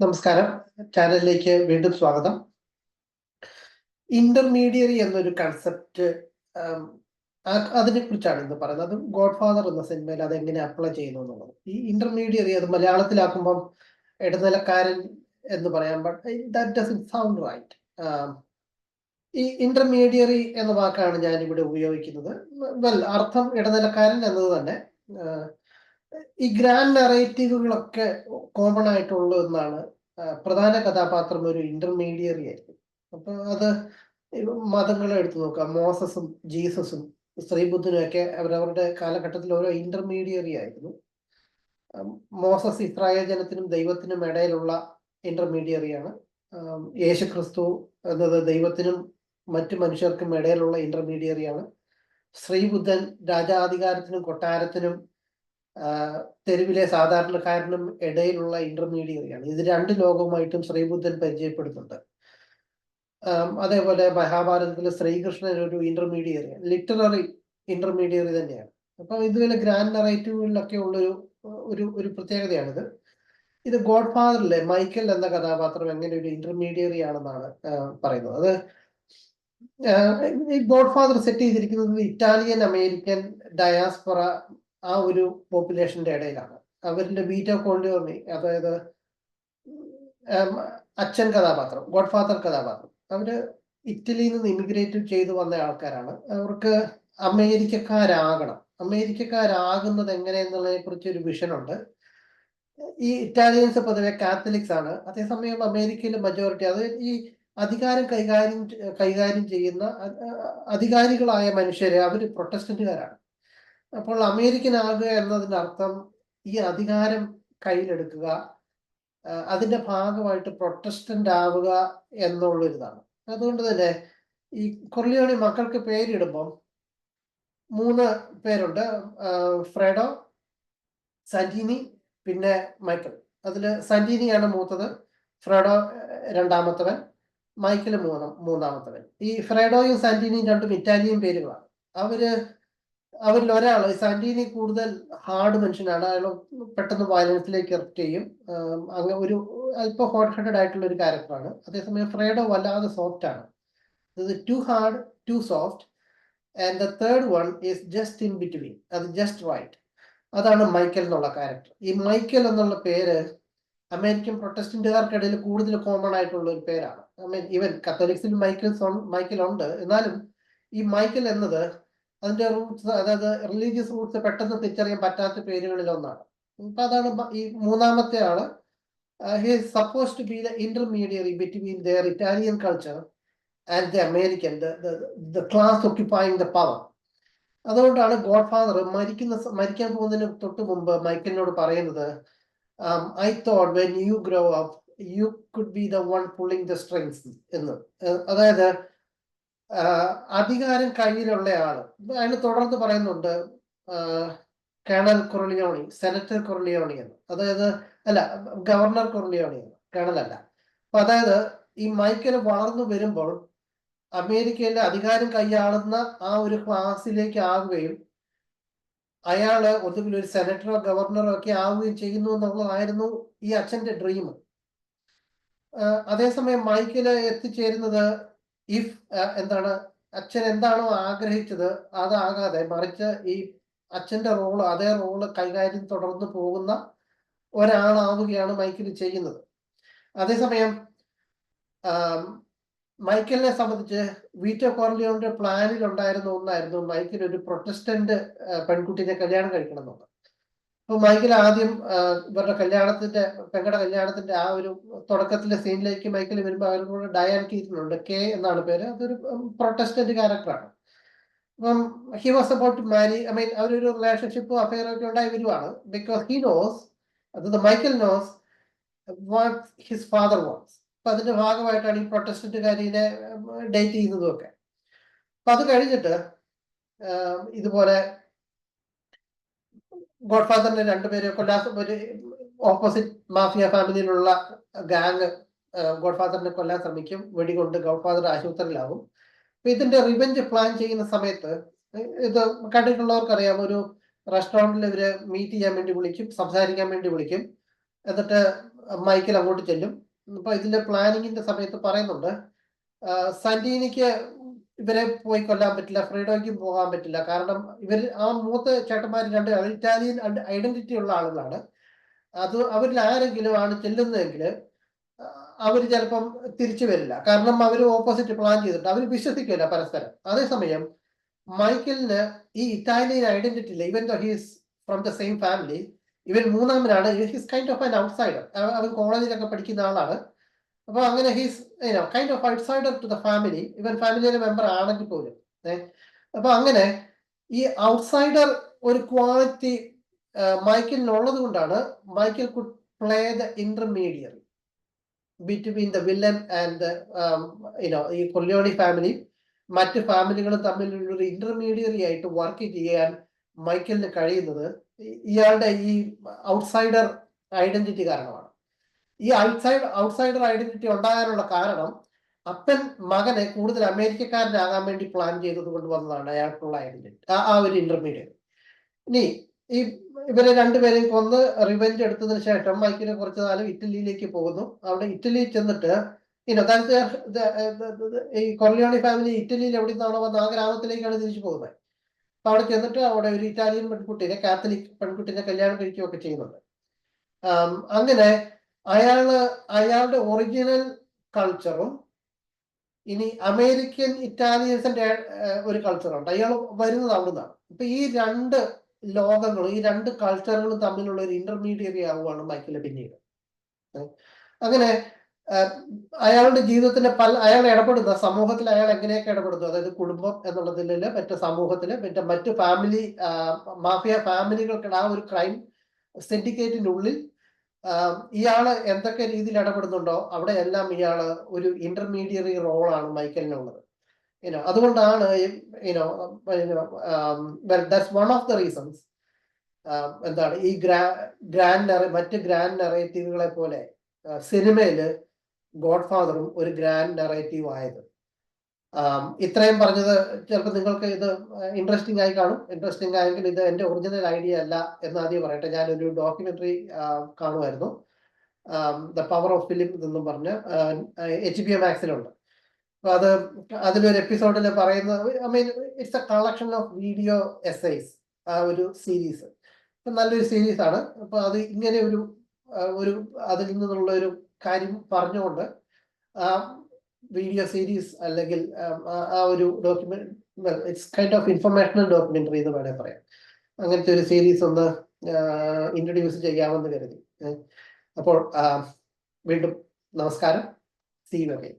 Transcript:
നമസ്കാരം. ചാനലിലേക്ക് വീണ്ടും സ്വാഗതം. ഇന്റർമീഡിയറി എന്നൊരു കൺസെപ്റ്റ് അതിനെ കുറിച്ചാണ് ഇന്ന് പറയുന്നത്. അത് ഗോഡ് ഫാദർ എന്ന സിനിമയിൽ അതെങ്ങനെ അപ്ലൈ ചെയ്യുന്നു എന്നുള്ളത്. ഈ ഇന്റർമീഡിയറി അത് മലയാളത്തിലാക്കുമ്പം ഇടനിലക്കാരൻ എന്ന് പറയാൻ ദാറ്റ് ഡസന്റ് സൗണ്ട് റൈറ്റ്. ഈ ഇന്റർമീഡിയറി എന്ന വാക്കാണ് ഞാൻ ഇവിടെ ഉപയോഗിക്കുന്നത്. അർത്ഥം ഇടനിലക്കാരൻ എന്നത് തന്നെ. ഈ ഗ്രാൻഡ് നറേറ്റീവുകളൊക്കെ കോമൺ ആയിട്ടുള്ള ഒന്നാണ്. പ്രധാന കഥാപാത്രം ഒരു ഇന്റർമീഡിയറി ആയിരിക്കും. അപ്പൊ അത് മതങ്ങളെ എടുത്തു നോക്കാം. മോസസും ജീസസും ശ്രീബുദ്ധനും ഒക്കെ അവരവരുടെ കാലഘട്ടത്തിൽ ഓരോ ഇന്റർമീഡിയറി ആയിരുന്നു. മോസസ് ഇസ്രായേൽ ജനത്തിനും ദൈവത്തിനും ഇടയിലുള്ള ഇന്റർമീഡിയറിയാണ്. യേശുക്രിസ്തു എന്നത് ദൈവത്തിനും മറ്റു മനുഷ്യർക്കും ഇടയിലുള്ള ഇന്റർമീഡിയറിയാണ്. ശ്രീബുദ്ധൻ രാജാധികാരത്തിനും കൊട്ടാരത്തിനും തെരുവിലെ സാധാരണക്കാരനും ഇടയിലുള്ള ഇന്റർമീഡിയറിയാണ്. ഇത് രണ്ട് ലോകവുമായിട്ടും ശ്രീബുദ്ധൻ പരിചയപ്പെടുന്നുണ്ട്. അതേപോലെ മഹാഭാരതത്തിലെ ശ്രീകൃഷ്ണൻ ഒരു ഇന്റർമീഡിയറിയാണ്, ലിറ്റററി ഇന്റർമീഡിയറി തന്നെയാണ്. അപ്പം ഇതുപോലെ ഗ്രാൻഡ് നറേറ്റീവുകളിലൊക്കെ ഉള്ളൊരു ഒരു പ്രത്യേകതയാണിത്. ഇത് ഗോഡ് ഫാദറിലെ മൈക്കൽ എന്ന കഥാപാത്രം എങ്ങനെ ഒരു ഇന്റർമീഡിയറി ആണെന്നാണ് പറയുന്നത്. അത് ഈ ഗോഡ് ഫാദർ സെറ്റ് ചെയ്തിരിക്കുന്നത് ഇറ്റാലിയൻ അമേരിക്കൻ ഡയാസ്പൊറ ആ ഒരു പോപ്പുലേഷന്റെ ഇടയിലാണ്. അവരുടെ വീറ്റോ കോർലിയോണി, അതായത് അച്ഛൻ കഥാപാത്രം, ഗോഡ് ഫാദർ കഥാപാത്രം, അവര് ഇറ്റലിയിൽ നിന്ന് ഇമിഗ്രേറ്റ് ചെയ്തു വന്ന ആൾക്കാരാണ്. അവർക്ക് അമേരിക്കക്കാരാകുന്നത് എങ്ങനെയെന്നുള്ളതിനെ കുറിച്ച് ഒരു വിഷനുണ്ട്. ഈ ഇറ്റാലിയൻസ് പൊതുവെ കാത്തലിക്സ് ആണ്. അതേസമയം അമേരിക്കയിലെ മജോറിറ്റി, അത് ഈ അധികാരം കൈകാര്യം ചെയ്യുന്ന അധികാരികളായ മനുഷ്യര് അവര് പ്രൊട്ടസ്റ്റന്റുകാരാണ്. അപ്പോൾ അമേരിക്കൻ ആകുക എന്നതിനർത്ഥം ഈ അധികാരം കയ്യിലെടുക്കുക, അതിന്റെ ഭാഗമായിട്ട് പ്രൊട്ടസ്റ്റന്റ് ആവുക എന്നുള്ളൊരിതാണ്. അതുകൊണ്ട് തന്നെ ഈ കൊർലിയോണി മക്കൾക്ക് പേരിടുമ്പം 3 പേരുണ്ട്. ഫ്രെഡോ, സാന്റീനി, പിന്നെ മൈക്കൽ. അതില് സാന്റീനിയാണ് മൂത്തത്, ഫ്രെഡോ രണ്ടാമത്തവൻ, മൈക്കൽ മൂന്നാമത്തവൻ. ഈ ഫ്രെഡോയും സാന്റീനിയും രണ്ടും ഇറ്റാലിയൻ പേരുകളാണ്. അവരിൽ ഒരാൾ സാന്റീനി കൂടുതൽ ഹാർഡ് മനുഷ്യനാണ്. അയാൾ പെട്ടെന്ന് വയലൻസിലേക്ക് എർപ്റ്റ് ചെയ്യും. അങ്ങനെ ഒരു അല്പം ഹോട്ട് ഹെഡഡ് ആയിട്ടുള്ള ഒരു ക്യാരക്ടറാണ്. അതേസമയം ഫ്രെഡോ വല്ലാതെ സോഫ്റ്റ് ആണ്. Too hard, too soft, and the third one is just in between, അത് ജസ്റ്റ് റൈറ്റ്. അതാണ് മൈക്കൽ എന്നുള്ള ക്യാരക്ടർ. ഈ മൈക്കൽ എന്നുള്ള പേര് അമേരിക്കൻ പ്രൊട്ടസ്റ്റന്റുകാർക്കിടയിൽ കൂടുതൽ കോമൺ ആയിട്ടുള്ള ഒരു പേരാണ്. ഈവൻ കത്തോലിക്സിൽ മൈക്കൽ ഉണ്ട്. എന്നാലും ഈ മൈക്കൽ എന്നത് അതിന്റെ റൂട്ട്സ്, അതായത് റിലീജിയസ് റൂട്ട്സ് പെട്ടെന്ന് തിരിച്ചറിയാൻ പറ്റാത്ത പേരുകളിൽ ഒന്നാണ്. അപ്പൊ അതാണ് ഈ മൂന്നാമത്തെ ആള്. He is suppose to be the intermediary between their Italian culture and the American, the class occupying the power. അതുകൊണ്ടാണ് ഗോഡ് ഫാദർ മരിക്കാൻ പോകുന്നതിന് തൊട്ട് മുമ്പ് മൈക്കലിനോട് പറയുന്നത്, I thought when you grow up you could be the one pulling the strings എന്ന്. അതായത് അധികാരം കയ്യിലുള്ള ആള്. അതിന് തുടർന്ന് പറയുന്നുണ്ട് കേണൽ കൊർലിയോണി, സെനറ്റർ കൊർലിയോണി എന്ന്. അതായത് ഗവർണർ കൊർലിയോണി എന്ന്, കേണൽ അല്ല. അപ്പൊ അതായത് ഈ മൈക്കൽ വളർന്നു വരുമ്പോൾ അമേരിക്കയിലെ അധികാരം കൈയാളുന്ന ആ ഒരു ക്ലാസ്സിലേക്ക് ആകുകയും അയാള് ഒന്നുകിൽ ഒരു സെനറ്ററോ ഗവർണറോ ഒക്കെ ആവുകയും ചെയ്യുന്നു എന്നുള്ളതായിരുന്നു ഈ അച്ഛന്റെ ഡ്രീം. അതേസമയം മൈക്കല് എത്തിച്ചേരുന്നത് അച്ഛൻ എന്താണോ ആഗ്രഹിച്ചത് അതാകാതെ, മറിച്ച് ഈ അച്ഛന്റെ അതേ റോള് കൈകാര്യം തുടർന്ന് പോകുന്ന ഒരാളാവുകയാണ് മൈക്കൽ ചെയ്യുന്നത്. അതേസമയം മൈക്കലിനെ സംബന്ധിച്ച് വീറ്റോ കോർലിയോണിന്റെ പ്ലാനിൽ ഉണ്ടായിരുന്ന ഒന്നായിരുന്നു മൈക്കൽ ഒരു പ്രൊട്ടസ്റ്റന്റ് പെൺകുട്ടിയെ കല്യാണം കഴിക്കണം എന്നുള്ളത്. അപ്പൊ മൈക്കൽ ആദ്യം ഇവരുടെ പെങ്ങളുടെ കല്യാണത്തിന്റെ ആ ഒരു തുടക്കത്തിലെ സീനിലേക്ക് മൈക്കൽ വരുമ്പോൾ അവരുടെ കൂടെ ഡയാൻ കീറ്റനുണ്ട്, കെ എന്നാണ് പേര്. അതൊരു പ്രൊട്ടസ്റ്റന്റ് ക്യാരക്ടറാണ്. അപ്പം he was about to marry, അവരൊരു റിലേഷൻഷിപ്പോ അഫെയറോ ഒക്കെ ഉണ്ടായി വരുവാണ്. ബിക്കോസ് ഹി നോസ്, അതായത് Michael knows what his father wants. അപ്പൊ അതിന്റെ ഭാഗമായിട്ടാണ് ഈ പ്രൊട്ടസ്റ്റന്റുകാരിനെ ഡേറ്റ് ചെയ്യുന്നതും ഒക്കെ. അപ്പൊ അത് കഴിഞ്ഞിട്ട് ഇതുപോലെ ഗോഡ് ഫാദറിന്റെ രണ്ടുപേരെ ഒരു ഓപ്പോസിറ്റ് മാഫിയ ഫാമിലിയിലുള്ള ഗാങ് ഗോഡ് ഫാദറിനെ കൊല്ലാൻ ശ്രമിക്കും. വെടികൊണ്ട് ഗോഡ് ഫാദർ ആശുപത്രിയിലാവും. അപ്പൊ ഇതിന്റെ റിവെഞ്ച് പ്ലാൻ ചെയ്യുന്ന സമയത്ത്, ഇത് കണ്ടിട്ടുള്ളവർക്കറിയാം, ഒരു റെസ്റ്റോറന്റിൽ ഇവര് മീറ്റ് ചെയ്യാൻ വേണ്ടി വിളിക്കും, സംസാരിക്കാൻ വേണ്ടി വിളിക്കും. എന്നിട്ട് മൈക്കിൾ അങ്ങോട്ട് ചെല്ലും. അപ്പൊ ഇതിന്റെ പ്ലാനിങ്ങിന്റെ സമയത്ത് പറയുന്നുണ്ട് സന്റീനിക്ക് ഇവരെ പോയി കൊല്ലാൻ പറ്റില്ല, ഫ്രീഡോയ്ക്കും പോകാൻ പറ്റില്ല. കാരണം ഇവർ ആ മൂത്ത ചേട്ടന്മാർ രണ്ട് ഇറ്റാലിയൻ ഐഡന്റിറ്റി ഉള്ള ആളുകളാണ്. അത് അവരിൽ ആരെങ്കിലും ആണ് ചെല്ലുന്നതെങ്കിൽ അവർ ചിലപ്പം തിരിച്ചു വരില്ല. കാരണം അവർ ഓപ്പോസിറ്റ് പ്ലാൻ ചെയ്തിട്ട് അവർ വിശ്വസിക്കില്ല പരസ്പരം. അതേസമയം മൈക്കിളിന് ഈ ഇറ്റാലിയൻ ഐഡന്റിറ്റി ഇല്ല. ഇവൻ he's from the same family. ഇവൻ മൂന്നാമനാണ്. His kind of an outsider. അവൻ കോളേജിലൊക്കെ പഠിക്കുന്ന ആളാണ്. അപ്പൊ അങ്ങനെ he's kind of outsider to the family. ഇവൻ ഫാമിലിയിലെ മെമ്പർ ആണെങ്കിൽ പോലും. അപ്പൊ അങ്ങനെ ഈ ഔട്ട്സൈഡർ ഒരു ക്വാളിറ്റി മൈക്കിളിനുള്ളത് കൊണ്ടാണ് Michael could play the intermediary between the villain and ഈ കൊല്ലിയോണി ഫാമിലി മറ്റ് ഫാമിലികളും തമ്മിലുള്ള ഒരു ഇന്റർമീഡിയറി ആയിട്ട് വർക്ക് ചെയ്യാൻ മൈക്കിളിന് കഴിയുന്നത് ഇയാളുടെ ഈ ഔട്ട്സൈഡർ ഐഡന്റിറ്റി കാരണമാണ്. ഈ ഔട്ട്സൈഡർ ഐഡന്റിറ്റി ഉണ്ടാകാനുള്ള കാരണം അപ്പൻ മകനെ കൂടുതൽ അമേരിക്കക്കാരനാകാൻ വേണ്ടി പ്ലാൻ ചെയ്തത് കൊണ്ട് വന്നതാണ് അയാൾക്കുള്ള ഐഡന്റിറ്റി, ആ ഒരു ഇന്റർമീഡിയറ്റ്. ഇനി ഈ ഇവരെ രണ്ടുപേരെയും കൊന്ന് റിവെഞ്ച് എടുത്തതിന് ശേഷം മൈക്കിന് കുറച്ചു കാലം ഇറ്റലിയിലേക്ക് പോകുന്നു. അവിടെ ഇറ്റലിയിൽ ചെന്നിട്ട് ഈ കൊർലിയോണി ഫാമിലി ഇറ്റലിയിൽ എവിടെ നിന്നാണോ വന്ന ആ ഗ്രാമത്തിലേക്കാണ് തിരിച്ചു പോകുന്നത്. അപ്പൊ അവിടെ ചെന്നിട്ട് അവിടെ ഒരു ഇറ്റാലിയൻ പെൺകുട്ടിനെ, കാത്തലിക് പെൺകുട്ടിനെ കല്യാണം കഴിക്കുകയൊക്കെ ചെയ്യുന്നുണ്ട്. അങ്ങനെ അയാളുടെ ഒറിജിനൽ കൾച്ചറും ഇനി അമേരിക്കൻ ഇറ്റാലിയൻസിന്റെ ഒരു കൾച്ചറുണ്ട്. അയാൾ വരുന്നത് അവിടുന്നാണ്. അപ്പൊ ഈ രണ്ട് ലോകങ്ങളും ഈ രണ്ട് കൾച്ചറുകളും തമ്മിലുള്ള ഒരു ഇന്റർമീഡിയറി ആവുകയാണ് മൈക്കിള് പിന്നീട്. അങ്ങനെ അയാളുടെ ജീവിതത്തിന്റെ അയാൾ ഇടപെടുന്ന സമൂഹത്തിൽ അയാൾ എങ്ങനെയൊക്കെ ഇടപെടുന്നു, അതായത് കുടുംബം എന്നുള്ളതില് മറ്റു സമൂഹത്തില് മറ്റു ഫാമിലി മാഫിയ ഫാമിലികൾക്കിടെ ആ ഒരു ക്രൈം സിൻഡിക്കേറ്റിനുള്ളിൽ ഇയാള് എന്തൊക്കെ രീതിയിൽ ഇടപെടുന്നുണ്ടോ അവിടെ എല്ലാം ഇയാള് ഒരു ഇന്റർമീഡിയറി റോളാണ് മൈക്കലിനുള്ളത്. അതുകൊണ്ടാണ് that's one of the reasons എന്താണ് ഈ മറ്റ് ഗ്രാൻഡ് നെറേറ്റീവുകളെ പോലെ സിനിമയില് ഗോഡ് ഫാദറും ഒരു ഗ്രാൻഡ് നെറേറ്റീവ് ആയത്. ഇത്രയും പറഞ്ഞത് ചിലപ്പോൾ നിങ്ങൾക്ക് ഇത് ഇൻട്രസ്റ്റിംഗ് ആയി കാണും. ഇൻട്രസ്റ്റിംഗ് ആയെങ്കിൽ ഇത് എൻ്റെ ഒറിജിനൽ ഐഡിയ അല്ല എന്ന് ആദ്യം പറയട്ടെ. ഞാനൊരു ഡോക്യുമെന്ററി കാണുമായിരുന്നു, ദ പവർ ഓഫ് ഫിലിം എന്നും പറഞ്ഞ് HBO മാക്സിലുണ്ട്. അപ്പൊ അതിലൊരു എപ്പിസോഡിൽ പറയുന്നത്, it's a collection of video essays, ആ ഒരു സീരീസ്. നല്ലൊരു സീരീസ് ആണ്. അപ്പൊ അത് ഇങ്ങനെ ഒരു അതിൽ നിന്നുള്ള ഒരു കാര്യം പറഞ്ഞുകൊണ്ട് വീഡിയോ സീരീസ് അല്ലെങ്കിൽ ആ ഒരു it's kind of informational documentary എന്ന് വേണേൽ പറയാം. അങ്ങനത്തെ ഒരു സീരീസ് ഒന്ന് ഇൻട്രൊഡ്യൂസ് ചെയ്യാമെന്ന് കരുതി. അപ്പോൾ വീണ്ടും നമസ്കാരം. See you again.